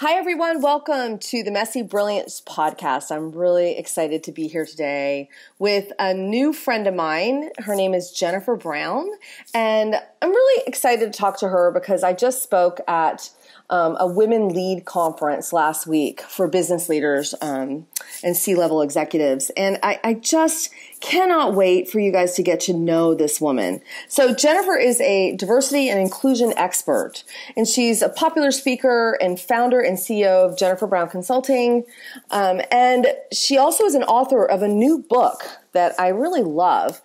Hi, everyone. Welcome to the Messy Brilliance podcast. I'm really excited to be here today with a new friend of mine. Her name is Jennifer Brown, and I'm really excited to talk to her because I just spoke at a Women Lead conference last week for business leaders and C-level executives. And I just cannot wait for you guys to get to know this woman. So Jennifer is a diversity and inclusion expert, and she's a popular speaker and founder and CEO of Jennifer Brown Consulting. And she also is an author of a new book that I really love.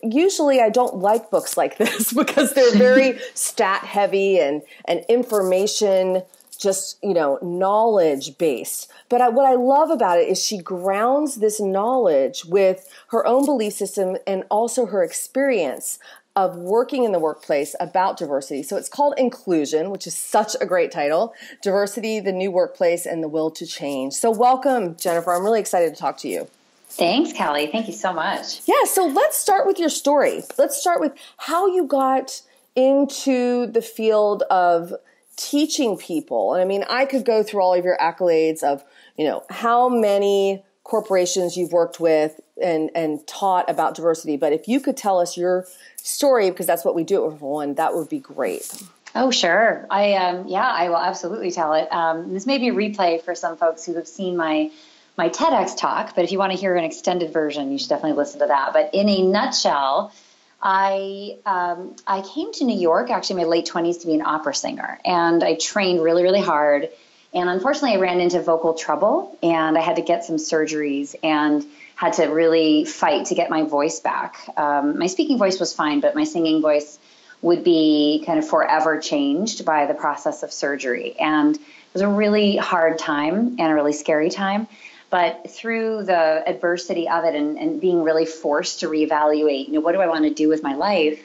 Usually I don't like books like this because they're very stat heavy and information, just, knowledge based. But what I love about it is she grounds this knowledge with her own belief system and also her experience of working in the workplace about diversity. So it's called Inclusion, which is such a great title. Diversity, the New Workplace, and the Will to Change. So welcome, Jennifer. I'm really excited to talk to you. Thanks, Callie. Thank you so much. Yeah, so let's start with your story. Let's start with how you got into the field of teaching people. And I mean, I could go through all of your accolades of, how many corporations you've worked with and taught about diversity. But if you could tell us your story, because that's what we do at one, that would be great. Oh, sure. I will absolutely tell it. This may be a replay for some folks who have seen my TEDx talk, but if you want to hear an extended version, you should definitely listen to that. But in a nutshell, I came to New York, actually in my late 20s, to be an opera singer. And I trained really, really hard. And unfortunately, I ran into vocal trouble, and I had to get some surgeries and had to really fight to get my voice back. My speaking voice was fine, but my singing voice would be kind of forever changed by the process of surgery. And it was a really hard time and a really scary time. But through the adversity of it and being really forced to reevaluate, what do I want to do with my life?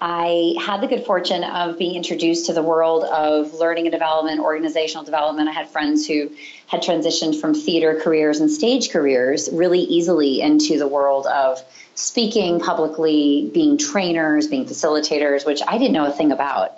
I had the good fortune of being introduced to the world of learning and development, organizational development. I had friends who had transitioned from theater careers and stage careers really easily into the world of speaking publicly, being trainers, being facilitators, which I didn't know a thing about.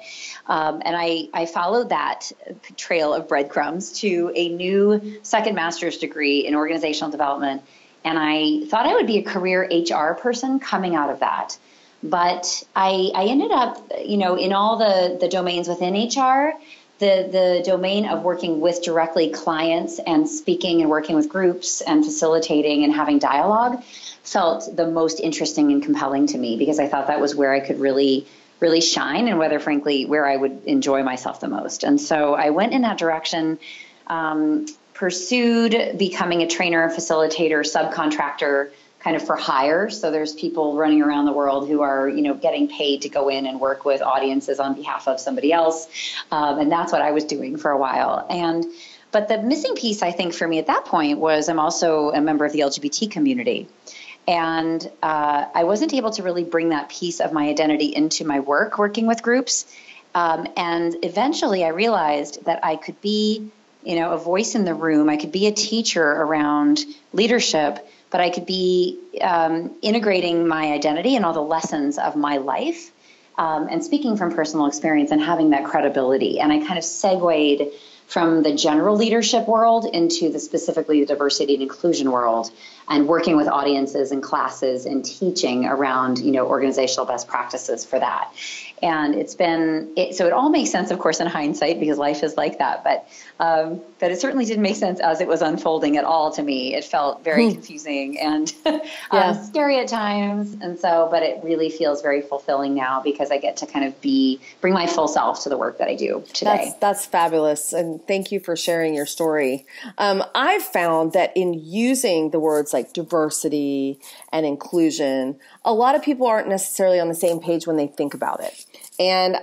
And I followed that trail of breadcrumbs to a new second master's degree in organizational development. And I thought I would be a career HR person coming out of that. But I ended up, in all the domains within HR, the domain of working with directly clients and speaking and working with groups and facilitating and having dialogue felt the most interesting and compelling to me, because I thought that was where I could really shine and where I would enjoy myself the most. And so I went in that direction, pursued becoming a trainer, facilitator, subcontractor, kind of for hire. So there's people running around the world who are, getting paid to go in and work with audiences on behalf of somebody else. And that's what I was doing for a while. But the missing piece, I think, for me at that point was I'm also a member of the LGBT community. And I wasn't able to really bring that piece of my identity into my work, working with groups. And eventually I realized that I could be, a voice in the room. I could be a teacher around leadership, but I could be integrating my identity and all the lessons of my life and speaking from personal experience and having that credibility. And I kind of segued from the general leadership world into specifically the diversity and inclusion world, and working with audiences and classes and teaching around, organizational best practices for that. And so it all makes sense, of course, in hindsight, because life is like that. But it certainly didn't make sense as it was unfolding at all to me. It felt very confusing and scary at times. And so, but it really feels very fulfilling now, because I get to kind of bring my full self to the work that I do today. That's fabulous. And thank you for sharing your story. I've found that in using the words like diversity and inclusion, a lot of people aren't necessarily on the same page when they think about it. And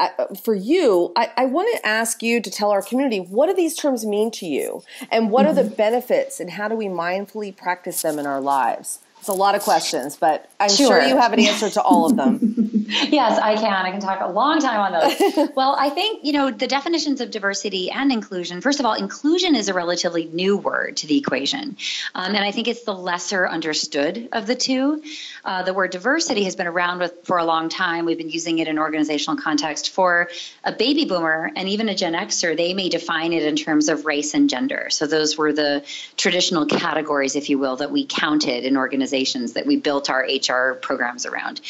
for you, I want to ask you to tell our community, what do these terms mean to you? And what are the benefits, and how do we mindfully practice them in our lives? It's a lot of questions, but I'm Sure. sure you have an answer to all of them. Yes, I can. I can talk a long time on those. Well, I think, the definitions of diversity and inclusion, first of all, inclusion is a relatively new word to the equation. And I think it's the lesser understood of the two. The word diversity has been around for a long time. We've been using it in organizational context. For a baby boomer and even a Gen Xer, they may define it in terms of race and gender. So those were the traditional categories, if you will, that we counted in organizations, that we built our HR programs around.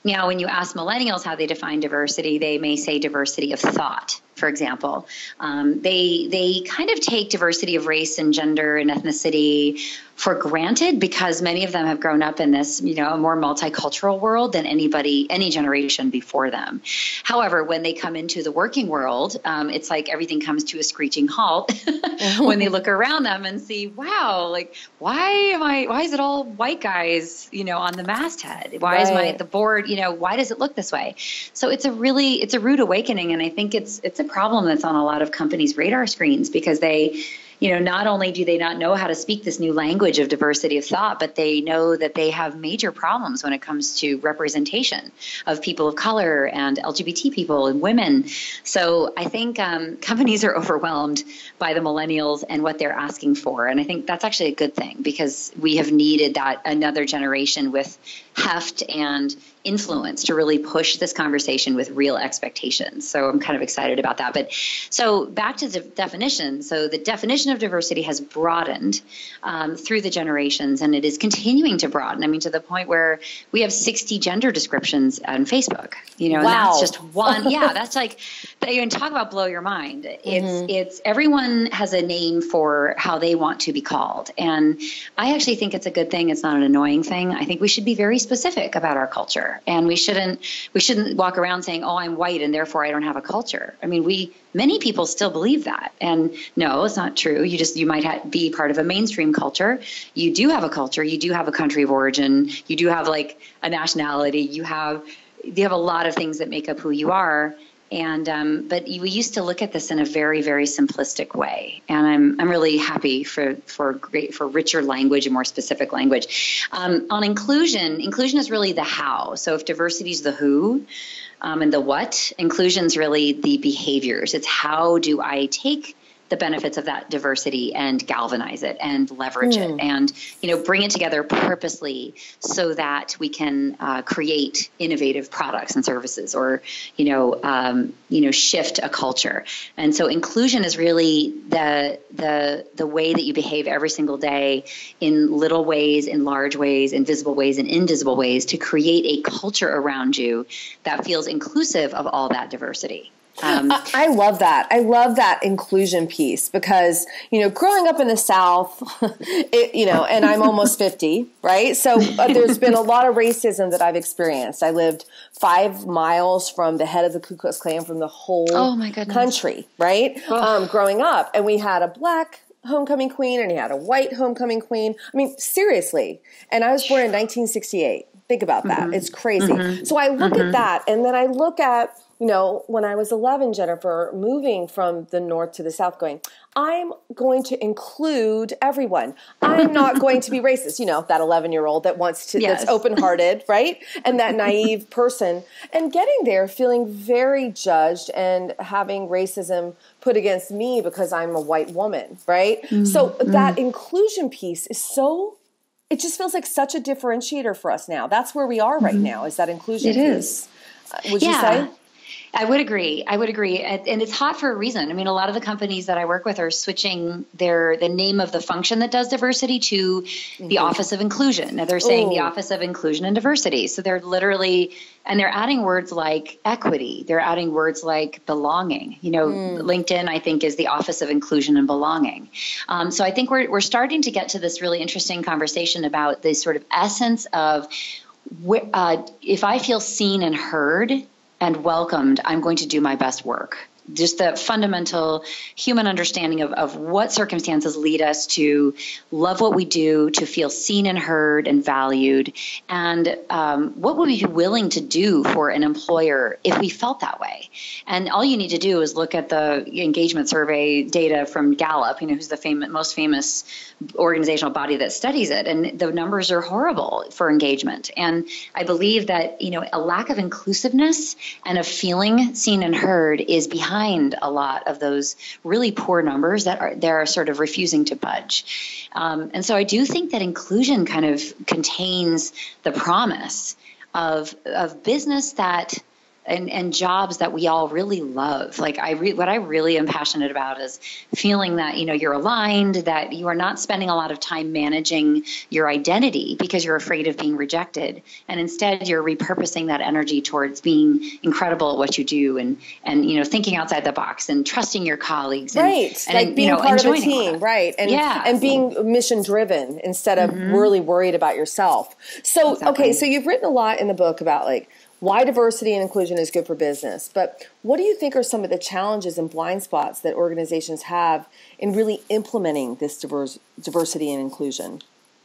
Now, when you ask millennials how they define diversity, they may say diversity of thought, for example. They kind of take diversity of race and gender and ethnicity for granted because many of them have grown up in this, a more multicultural world than any generation before them. However, when they come into the working world, it's like everything comes to a screeching halt when they look around them and see, wow, like, why is it all white guys, on the masthead? Why is my at the board, why does it look this way? So it's a rude awakening. And I think it's a problem that's on a lot of companies' radar screens because they, not only do they not know how to speak this new language of diversity of thought, but they know that they have major problems when it comes to representation of people of color and LGBT people and women. So I think companies are overwhelmed by the millennials and what they're asking for. And I think that's actually a good thing because we have needed that another generation with heft and influence to really push this conversation with real expectations. So I'm kind of excited about that. But so back to the definition. So the definition of diversity has broadened through the generations, and it is continuing to broaden. I mean, to the point where we have 60 gender descriptions on Facebook, and that's just one. Yeah, that's like, and talk about blow your mind. It's everyone has a name for how they want to be called. And I actually think it's a good thing. It's not an annoying thing. I think we should be very specific about our culture. And we shouldn't walk around saying, oh, I'm white and therefore I don't have a culture. I mean, many people still believe that. And no, it's not true. You might be part of a mainstream culture. You do have a culture. You do have a country of origin. You do have like a nationality. You have a lot of things that make up who you are. And but we used to look at this in a very, very simplistic way, and I'm really happy for richer language and more specific language. On inclusion is really the how. So if diversity is the who, and the what, inclusion is really the behaviors. It's how do I take the benefits of that diversity and galvanize it and leverage it and, bring it together purposely so that we can create innovative products and services or, shift a culture. And so inclusion is really the way that you behave every single day in little ways, in large ways, in visible ways and invisible ways to create a culture around you that feels inclusive of all that diversity. I love that. I love that inclusion piece because, growing up in the South, and I'm almost 50, right? So there's been a lot of racism that I've experienced. I lived 5 miles from the head of the Ku Klux Klan from the whole country, right? Growing up. And we had a black homecoming queen and he had a white homecoming queen. I mean, seriously. And I was born in 1968. Think about that. It's crazy. So I look at that and then I look at, when I was 11, Jennifer, moving from the north to the south, going, I'm going to include everyone. I'm not going to be racist. That 11-year-old that wants to, that's open-hearted, right? And that naive person. And getting there, feeling very judged and having racism put against me because I'm a white woman, right? So that inclusion piece is it just feels like such a differentiator for us now. That's where we are right now, is that inclusion piece. Would you say? I would agree. And it's hot for a reason. I mean, a lot of the companies that I work with are switching the name of the function that does diversity to the Office of Inclusion. Now they're saying the Office of Inclusion and Diversity. So they're they're adding words like equity. They're adding words like belonging. LinkedIn, I think, is the Office of Inclusion and Belonging. So I think we're starting to get to this really interesting conversation about the sort of essence of if I feel seen and heard and welcomed, I'm going to do my best work. just the fundamental human understanding of what circumstances lead us to love what we do, to feel seen and heard and valued, and what would we be willing to do for an employer if we felt that way. And all you need to do is look at the engagement survey data from Gallup, who's the most famous organizational body that studies it, and the numbers are horrible for engagement. And I believe that a lack of inclusiveness and of feeling seen and heard is behind a lot of those really poor numbers that they're sort of refusing to budge. And so I do think that inclusion kind of contains the promise of business that and jobs that we all really love. Like what I really am passionate about is feeling that, you're aligned, that you are not spending a lot of time managing your identity because you're afraid of being rejected. And instead you're repurposing that energy towards being incredible at what you do and thinking outside the box and trusting your colleagues. Right. And like being part of a team. Right. And being mission driven instead of really worried about yourself. So, Exactly. Okay. So you've written a lot in the book about why diversity and inclusion is good for business. But what do you think are some of the challenges and blind spots that organizations have in really implementing this diversity and inclusion?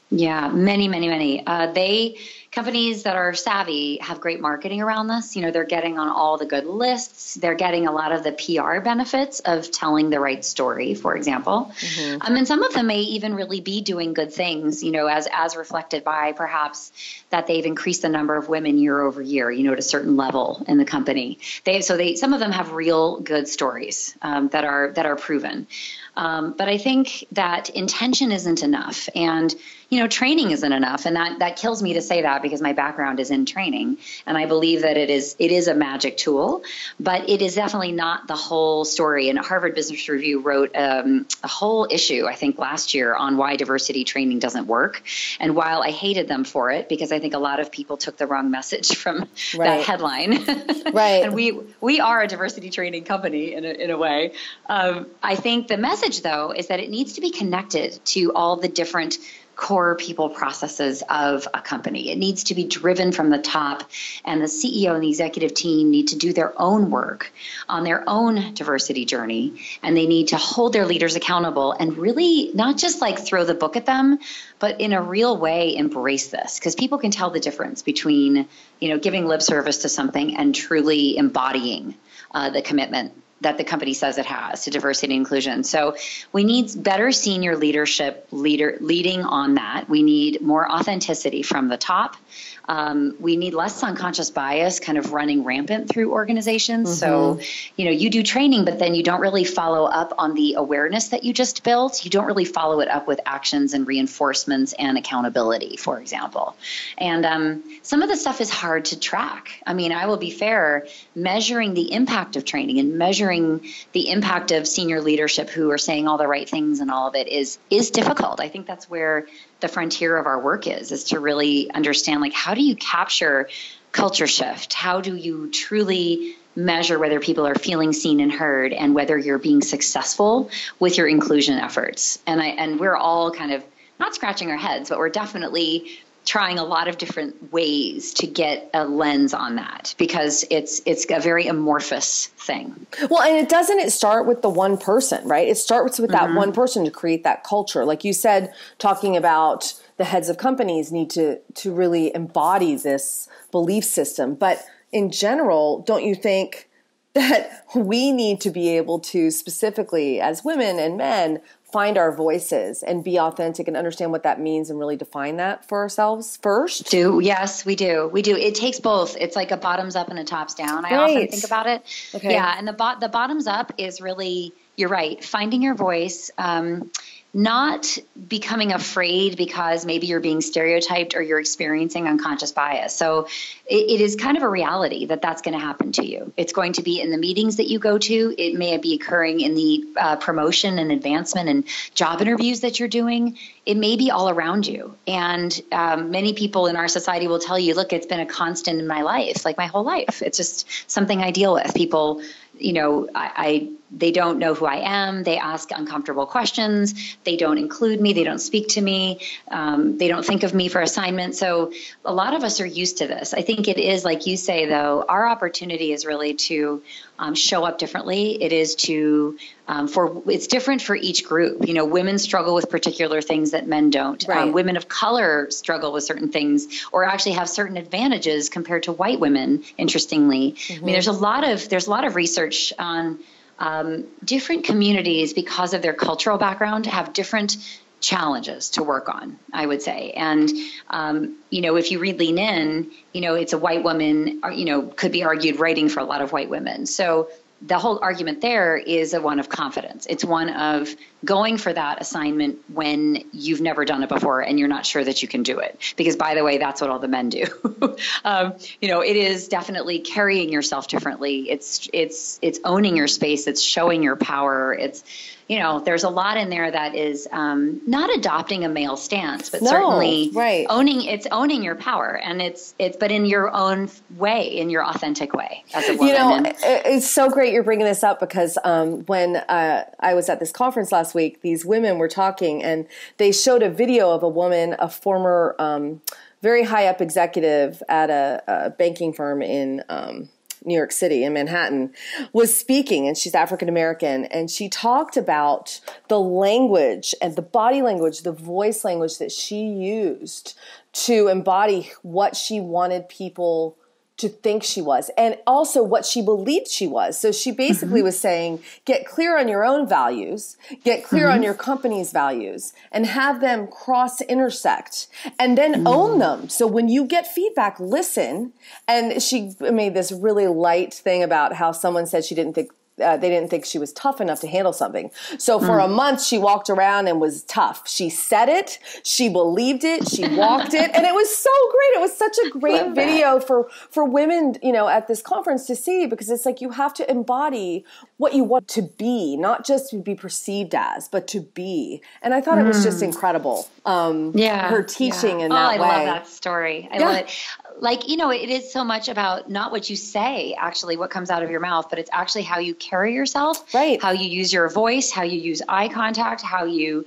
Yeah, many, many, many. Companies that are savvy have great marketing around this. They're getting on all the good lists. They're getting a lot of the PR benefits of telling the right story, for example. And some of them may even really be doing good things, as reflected by perhaps that they've increased the number of women year over year, at a certain level in the company. Some of them have real good stories that are proven. But I think that intention isn't enough, and training isn't enough, and that kills me to say that because my background is in training, and I believe that it is a magic tool, but it is definitely not the whole story. And Harvard Business Review wrote a whole issue, I think, last year on why diversity training doesn't work. And while I hated them for it, because I think a lot of people took the wrong message from that headline, right? And we are a diversity training company in a way. I think the message, though, is that it needs to be connected to all the different core people processes of a company. It needs to be driven from the top, and the CEO and the executive team need to do their own work on their own diversity journey, and they need to hold their leaders accountable and really not just throw the book at them, but in a real way embrace this, because people can tell the difference between giving lip service to something and truly embodying the commitment that the company says it has to diversity and inclusion. So we need better senior leadership leading on that. We need more authenticity from the top. We need less unconscious bias kind of running rampant through organizations. So, you do training, but then you don't really follow up on the awareness that you just built. You don't really follow it up with actions and reinforcements and accountability, for example. And some of the stuff is hard to track. I mean, I will be fair, measuring the impact of training and measuring the impact of senior leadership who are saying all the right things and all of it is difficult. I think that's where the frontier of our work is to really understand, how do you capture culture shift? How do you truly measure whether people are feeling seen and heard and whether you're being successful with your inclusion efforts? And we're all kind of not scratching our heads, but we're definitely trying a lot of different ways to get a lens on that, because it's a very amorphous thing. Well, and it start with the one person, right? It starts with that one person to create that culture. Like you said, talking about the heads of companies need to really embody this belief system. But in general, don't you think that we need to be able to specifically as women and men find our voices and be authentic and understand what that means and really define that for ourselves first? Yes, we do. It takes both. It's like a bottoms up and a tops down. I often think about it. Okay. Yeah. And the bottoms up is really, you're right, finding your voice, not becoming afraid because maybe you're being stereotyped or you're experiencing unconscious bias. So it is kind of a reality that that's going to happen to you. It's going to be in the meetings that you go to. It may be occurring in the promotion and advancement and job interviews that you're doing. It may be all around you. And many people in our society will tell you, look, it's been a constant in my life, like my whole life. It's just something I deal with. People, they don't know who I am. They ask uncomfortable questions. They don't include me. They don't speak to me. They don't think of me for assignments. So a lot of us are used to this. I think it is, like you say, though, our opportunity is really to show up differently. It is to it's different for each group. Women struggle with particular things that men don't. Right. Women of color struggle with certain things, or actually have certain advantages compared to white women. Interestingly, I mean, there's a lot of research on different communities, because of their cultural background, have different challenges to work on, I would say. And, if you read Lean In, it's a white woman, could be argued writing for a lot of white women. So the whole argument there is one of confidence. It's one of going for that assignment when you've never done it before and you're not sure that you can do it. Because, by the way, that's what all the men do. It is definitely carrying yourself differently. It's owning your space. It's showing your power. It's, there's a lot in there that is not adopting a male stance, but certainly owning your power. And but in your own way, in your authentic way as a woman. It's so great you're bringing this up, because when I was at this conference last week, these women were talking, and they showed a video of a woman, a former very high up executive at a banking firm in New York City, in Manhattan, was speaking, and she's African American, and she talked about the language and the body language, the voice language that she used to embody what she wanted people to think she was, and also what she believed she was. So she basically was saying, get clear on your own values, get clear on your company's values, and have them cross-intersect, and then own them. So when you get feedback, listen. And she made this really light thing about how someone said they didn't think she was tough enough to handle something. So for a month, she walked around and was tough. She said it. She believed it. She walked it. And it was so great. It was such a great video for women, at this conference to see, because it's like you have to embody what you want to be, not just to be perceived as, but to be. And I thought it was just incredible. Her teaching in that way. I love that story. I love it. It is so much about not what you say, actually, what comes out of your mouth, but it's actually how you carry yourself, right? How you use your voice, how you use eye contact, how you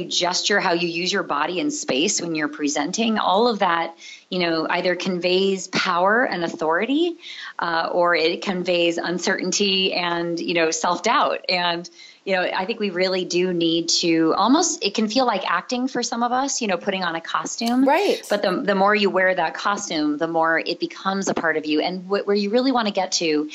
gesture, how you use your body in space when you're presenting. All of that, either conveys power and authority, or it conveys uncertainty and, self-doubt. And, I think we really do need to it can feel like acting for some of us, putting on a costume. Right. But the more you wear that costume, the more it becomes a part of you. And where you really want to get to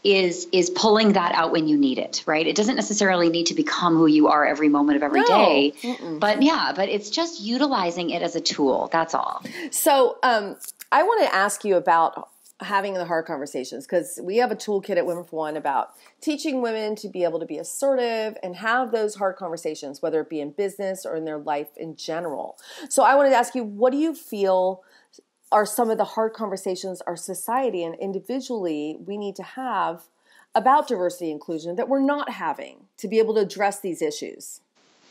is pulling that out when you need it, right? It doesn't necessarily need to become who you are every moment of every day. But it's just utilizing it as a tool. That's all. So I want to ask you about having the hard conversations, because we have a toolkit at Women for One about teaching women to be able to be assertive and have those hard conversations, whether it be in business or in their life in general. So I wanted to ask you, what do you feel are some of the hard conversations our society and individually we need to have about diversity and inclusion that we're not having to be able to address these issues?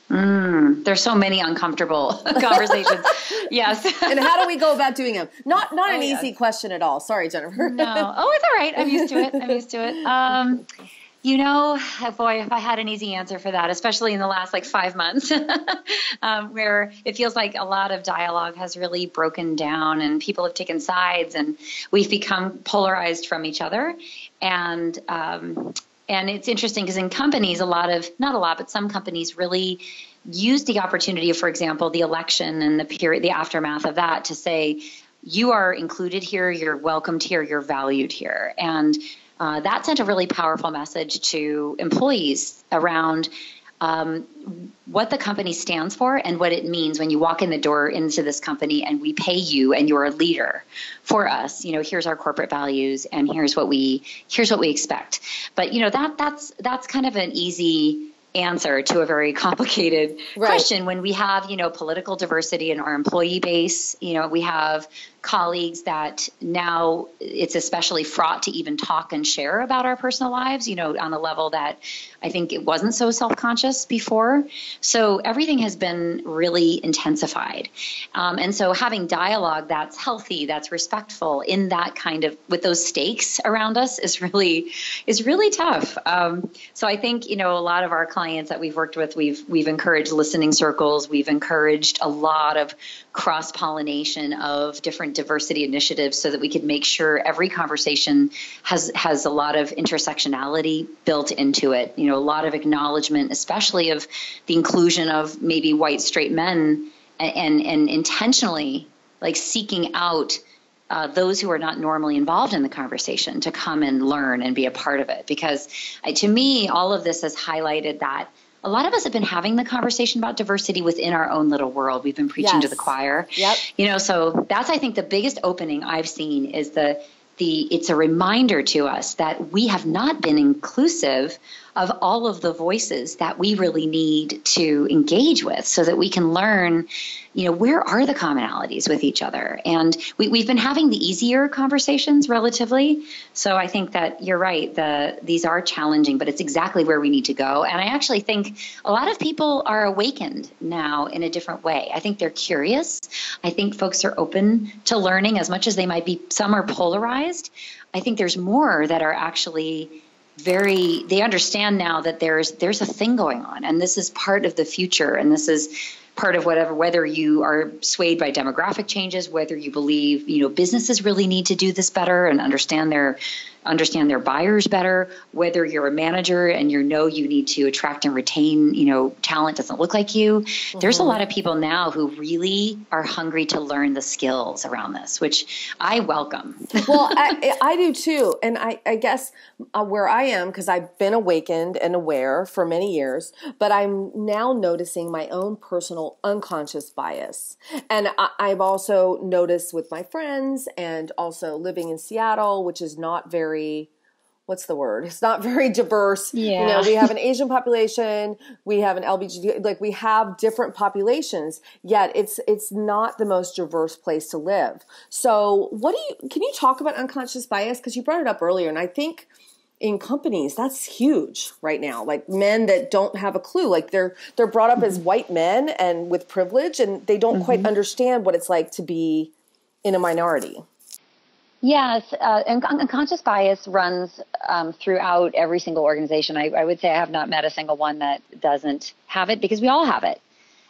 There's so many uncomfortable conversations. Yes. And how do we go about doing them? Not an easy question at all. Sorry, Jennifer. No. Oh, it's all right. I'm used to it. Boy, if I had an easy answer for that, especially in the last 5 months, where it feels like a lot of dialogue has really broken down and people have taken sides and we've become polarized from each other. And it's interesting because in companies, some companies really use the opportunity of, for example, the election and the aftermath of that to say, you are included here, you're welcomed here, you're valued here. And that sent a really powerful message to employees around what the company stands for and what it means when you walk in the door into this company and we pay you and you're a leader for us. Here's our corporate values and here's what we expect. But that's kind of an easy answer to a very complicated question when we have, political diversity in our employee base. We have colleagues that now it's especially fraught to even talk and share about our personal lives, on a level that I think it wasn't so self-conscious before. So everything has been really intensified. And so having dialogue that's healthy, that's respectful in that kind of, with those stakes around us is really tough. So I think, a lot of our clients that we've worked with, we've encouraged listening circles. We've encouraged a lot of cross-pollination of different different diversity initiatives so that we could make sure every conversation has a lot of intersectionality built into it. A lot of acknowledgement, especially of the inclusion of maybe white straight men, and intentionally like seeking out those who are not normally involved in the conversation to come and learn and be a part of it. Because to me, all of this has highlighted that a lot of us have been having the conversation about diversity within our own little world. We've been preaching to the choir. Yep. So that's, I think, the biggest opening I've seen is it's a reminder to us that we have not been inclusive of all of the voices that we really need to engage with so that we can learn, where are the commonalities with each other? And we've been having the easier conversations relatively. So I think that you're right. These are challenging, but it's exactly where we need to go. And I actually think a lot of people are awakened now in a different way. I think they're curious. I think folks are open to learning as much as they might be. Some are polarized. I think there's more that are actually they understand now that there's a thing going on, and this is part of the future, and this is part of whether you are swayed by demographic changes, whether you believe, businesses really need to do this better and understand their buyers better, whether you're a manager and you need to attract and retain, talent doesn't look like you. Mm-hmm. There's a lot of people now who really are hungry to learn the skills around this, which I welcome. Well, I do too. And I guess where I am, because I've been awakened and aware for many years, but I'm now noticing my own personal unconscious bias. And I've also noticed with my friends and also living in Seattle, which is not very, what's the word? It's not very diverse. Yeah. We have an Asian population, we have an LGBT, like we have different populations, yet it's not the most diverse place to live. So can you talk about unconscious bias? Because you brought it up earlier, and I think in companies, that's huge right now. Like men that don't have a clue, like they're brought up as white men and with privilege, and they don't quite understand what it's like to be in a minority. Yes, and unconscious bias runs throughout every single organization. I would say I have not met a single one that doesn't have it, because we all have it.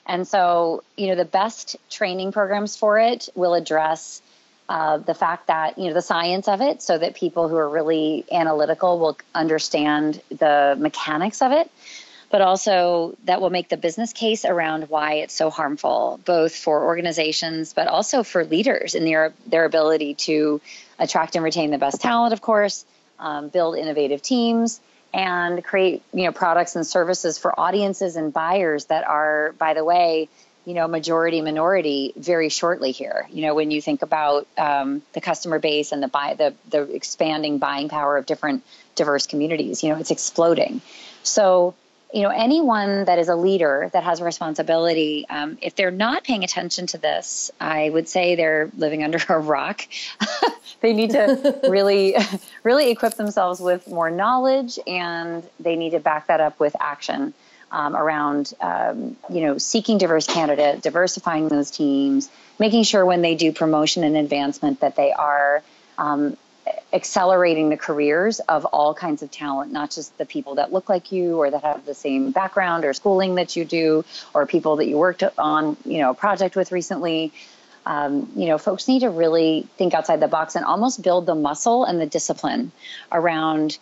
And so, the best training programs for it will address the fact that, the science of it, so that people who are really analytical will understand the mechanics of it, but also that will make the business case around why it's so harmful, both for organizations, but also for leaders in their ability to attract and retain the best talent, of course, build innovative teams, and create, products and services for audiences and buyers that are, by the way, majority minority very shortly here. When you think about the customer base and the expanding buying power of different diverse communities, it's exploding. So, anyone that is a leader that has a responsibility, if they're not paying attention to this, I would say they're living under a rock. They need to really, really equip themselves with more knowledge, and they need to back that up with action. Around, seeking diverse candidates, diversifying those teams, making sure when they do promotion and advancement that they are accelerating the careers of all kinds of talent, not just the people that look like you or that have the same background or schooling that you do, or people that you worked on, a project with recently. Folks need to really think outside the box and almost build the muscle and the discipline around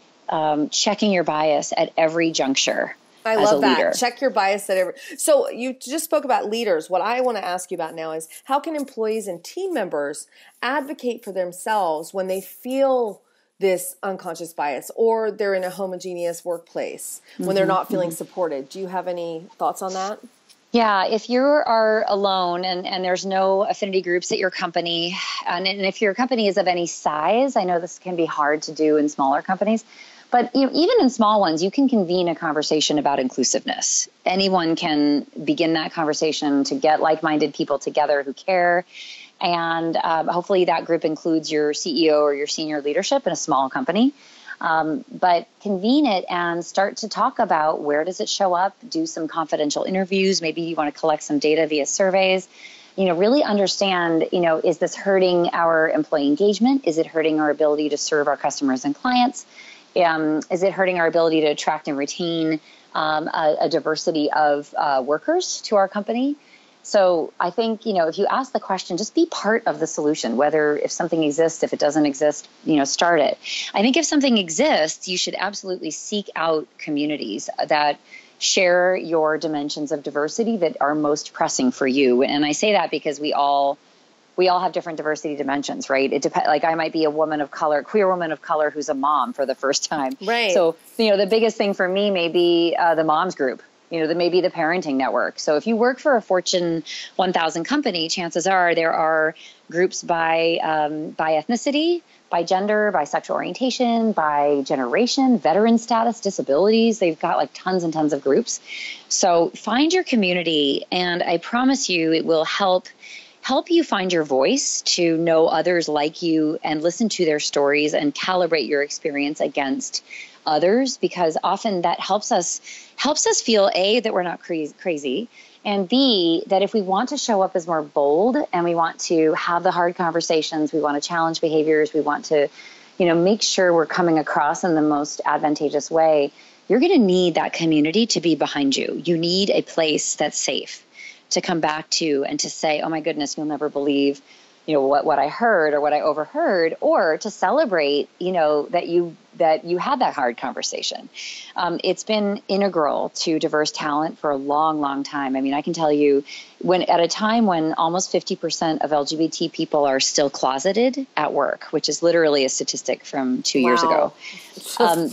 checking your bias at every juncture. I love that. Check your bias at every. So you just spoke about leaders. What I want to ask you about now is, how can employees and team members advocate for themselves when they feel this unconscious bias, or they're in a homogeneous workplace, when they're not feeling supported? Do you have any thoughts on that? Yeah, if you are alone and there's no affinity groups at your company, and if your company is of any size, I know this can be hard to do in smaller companies, but even in small ones, you can convene a conversation about inclusiveness. Anyone can begin that conversation to get like-minded people together who care. And hopefully that group includes your CEO or your senior leadership in a small company. But convene it and start to talk about, where does it show up? Do some confidential interviews. Maybe you want to collect some data via surveys. Really understand, is this hurting our employee engagement? Is it hurting our ability to serve our customers and clients? Is it hurting our ability to attract and retain a diversity of workers to our company? So I think, if you ask the question, just be part of the solution, whether if something exists, if it doesn't exist, start it. I think if something exists, you should absolutely seek out communities that share your dimensions of diversity that are most pressing for you. And I say that because we all have different diversity dimensions, right? It depends. Like I might be a woman of color, queer woman of color who's a mom for the first time. Right. So, the biggest thing for me may be the moms group. Maybe the parenting network. So if you work for a Fortune 1000 company, chances are there are groups by ethnicity, by gender, by sexual orientation, by generation, veteran status, disabilities. They've got like tons and tons of groups. So find your community, and I promise you it will help you find your voice, to know others like you and listen to their stories and calibrate your experience against others, because often that helps us feel A, that we're not crazy, and B, that if we want to show up as more bold and we want to have the hard conversations, we want to challenge behaviors, we want to, make sure we're coming across in the most advantageous way, you're going to need that community to be behind you. You need a place that's safe to come back to and to say, oh my goodness, you'll never believe, what I heard or what I overheard, or to celebrate, that you had that hard conversation. It's been integral to diverse talent for a long, long time. I mean, I can tell you, at a time when almost 50% of LGBT people are still closeted at work, which is literally a statistic from 2 years ago,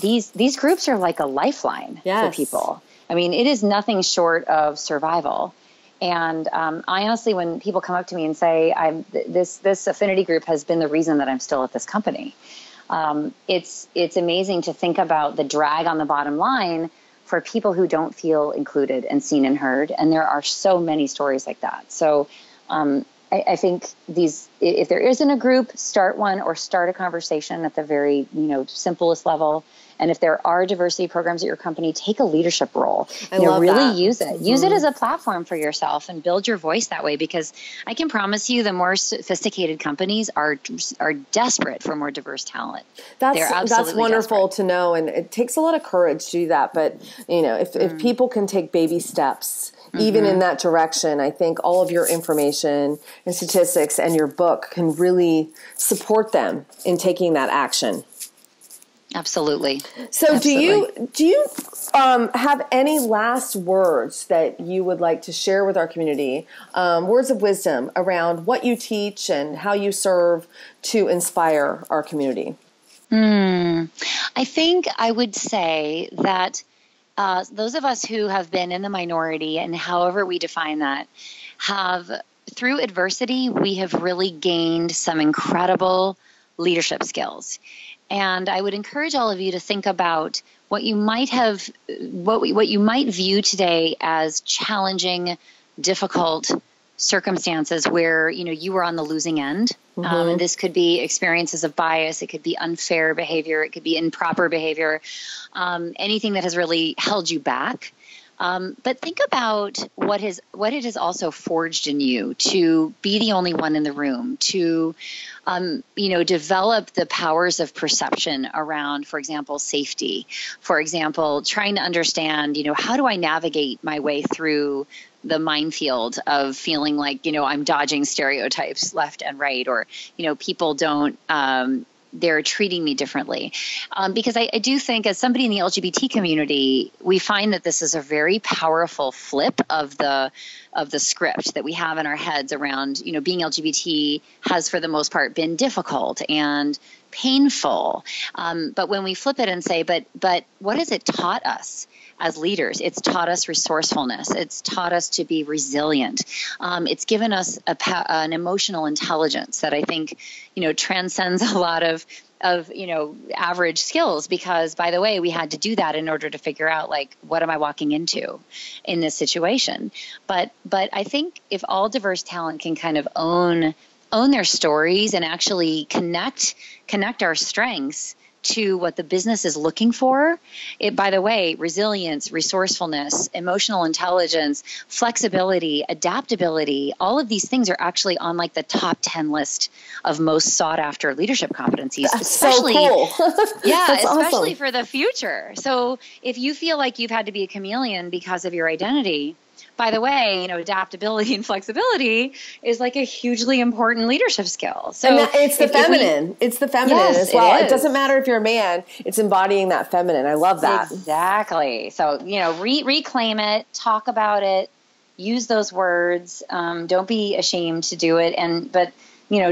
these groups are like a lifeline for people. I mean, it is nothing short of survival. And I honestly, when people come up to me and say, this affinity group has been the reason that I'm still at this company, it's amazing to think about the drag on the bottom line for people who don't feel included and seen and heard. And there are so many stories like that. So I think if there isn't a group, start one or start a conversation at the very simplest level. And if there are diversity programs at your company, take a leadership role. Use it. Mm-hmm. Use it as a platform for yourself and build your voice that way, because I can promise you the more sophisticated companies are desperate for more diverse talent. That's wonderful to know. And it takes a lot of courage to do that. But, if people can take baby steps, even in that direction, I think all of your information and statistics and your book can really support them in taking that action. Absolutely. So do you have any last words that you would like to share with our community, words of wisdom around what you teach and how you serve to inspire our community? I think I would say that those of us who have been in the minority, and however we define that, through adversity, we have really gained some incredible leadership skills. And I would encourage all of you to think about what you might view today as challenging, difficult circumstances where, you were on the losing end. And this could be experiences of bias. It could be unfair behavior. It could be improper behavior, anything that has really held you back. But think about what it has also forged in you to be the only one in the room, to, develop the powers of perception around, for example, safety. For example, trying to understand, how do I navigate my way through the minefield of feeling like, I'm dodging stereotypes left and right, or, people don't, they're treating me differently. Because I do think, as somebody in the LGBT community, we find that this is a very powerful flip of the script that we have in our heads around, being LGBT has for the most part been difficult and painful. But when we flip it and say, but what has it taught us as leaders? It's taught us resourcefulness. It's taught us to be resilient. It's given us an emotional intelligence that I think, transcends a lot of average skills, because, by the way, we had to do that in order to figure out, like, what am I walking into in this situation? But I think if all diverse talent can kind of own their stories and actually connect our strengths to what the business is looking for. By the way, resilience, resourcefulness, emotional intelligence, flexibility, adaptability, all of these things are actually on like the top 10 list of most sought after leadership competencies. That's especially so cool. Yeah, That's especially awesome. for the future. So if you feel like you've had to be a chameleon because of your identity, by the way, adaptability and flexibility is like a hugely important leadership skill. So it's the feminine. It's the feminine as well. It doesn't matter if you're a man. It's embodying that feminine. I love that. Exactly. So, reclaim it, talk about it, use those words. Don't be ashamed to do it. But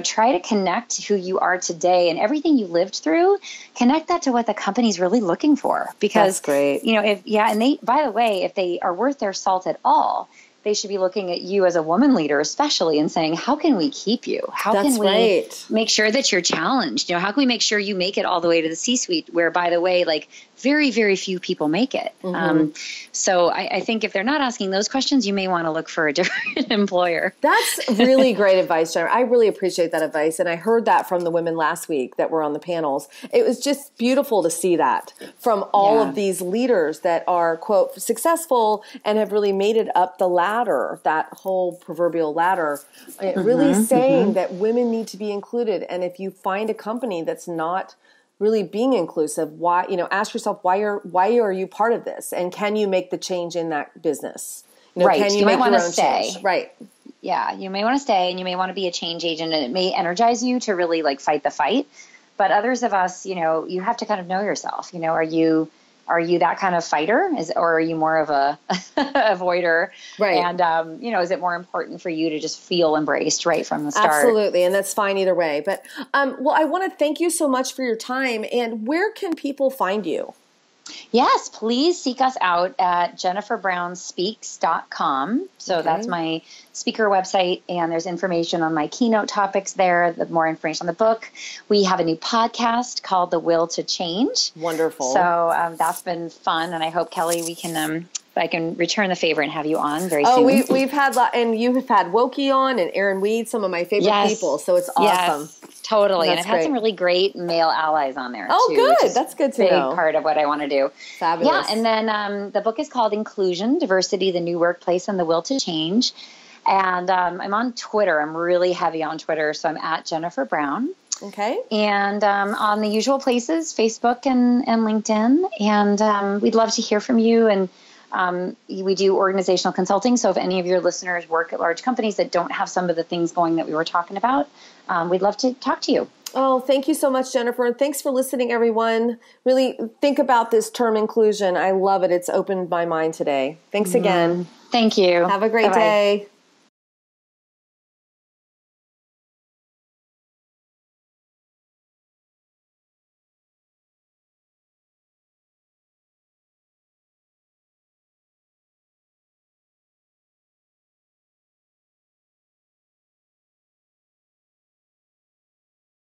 try to connect who you are today and everything you lived through, connect that to what the company's really looking for. Because, that's great. And they, by the way, if they are worth their salt at all, they should be looking at you as a woman leader, especially, and saying, how can we keep you? How can we make sure that you're challenged? How can we make sure you make it all the way to the C-suite where, by the way, like very, very few people make it. So I think if they're not asking those questions, you may want to look for a different employer. That's really great advice, Jennifer. I really appreciate that advice. And I heard that from the women last week that were on the panels. It was just beautiful to see that from all of these leaders that are, quote, successful and have really made it up the ladder, that whole proverbial ladder, really saying that women need to be included. And if you find a company that's not really being inclusive, why, ask yourself, why are you part of this? And can you make the change in that business? Can you make your own change? Right. Yeah, you may want to stay and you may want to be a change agent, and it may energize you to really like fight the fight. But others of us, you have to kind of know yourself. Are you that kind of fighter, or are you more of a avoider? Right. And, is it more important for you to just feel embraced right from the start? Absolutely. And that's fine either way. But, well, I want to thank you so much for your time. And where can people find you? Yes, please seek us out at jenniferbrownspeaks.com. So that's my speaker website, and there's information on my keynote topics there, the more information on the book. We have a new podcast called The Will to Change. Wonderful. So that's been fun, and I hope, Kelly, we can I can return the favor and have you on very soon. We've had, and you've had Wokey on and Aaron Weed, some of my favorite people. So it's awesome. Yes, totally. And I've had some really great male allies on there too. Good. That's good to know. Big part of what I want to do. Fabulous. Yeah. And then the book is called Inclusion, Diversity, the New Workplace, and the Will to Change. And I'm on Twitter. I'm really heavy on Twitter. So I'm at Jennifer Brown. Okay. And on the usual places, Facebook and LinkedIn. And we'd love to hear from you. And we do organizational consulting. So if any of your listeners work at large companies that don't have some of the things going that we were talking about, we'd love to talk to you. Oh, thank you so much, Jennifer. And thanks for listening, everyone. Really think about this term inclusion. I love it. It's opened my mind today. Thanks again. Thank you. Have a great day.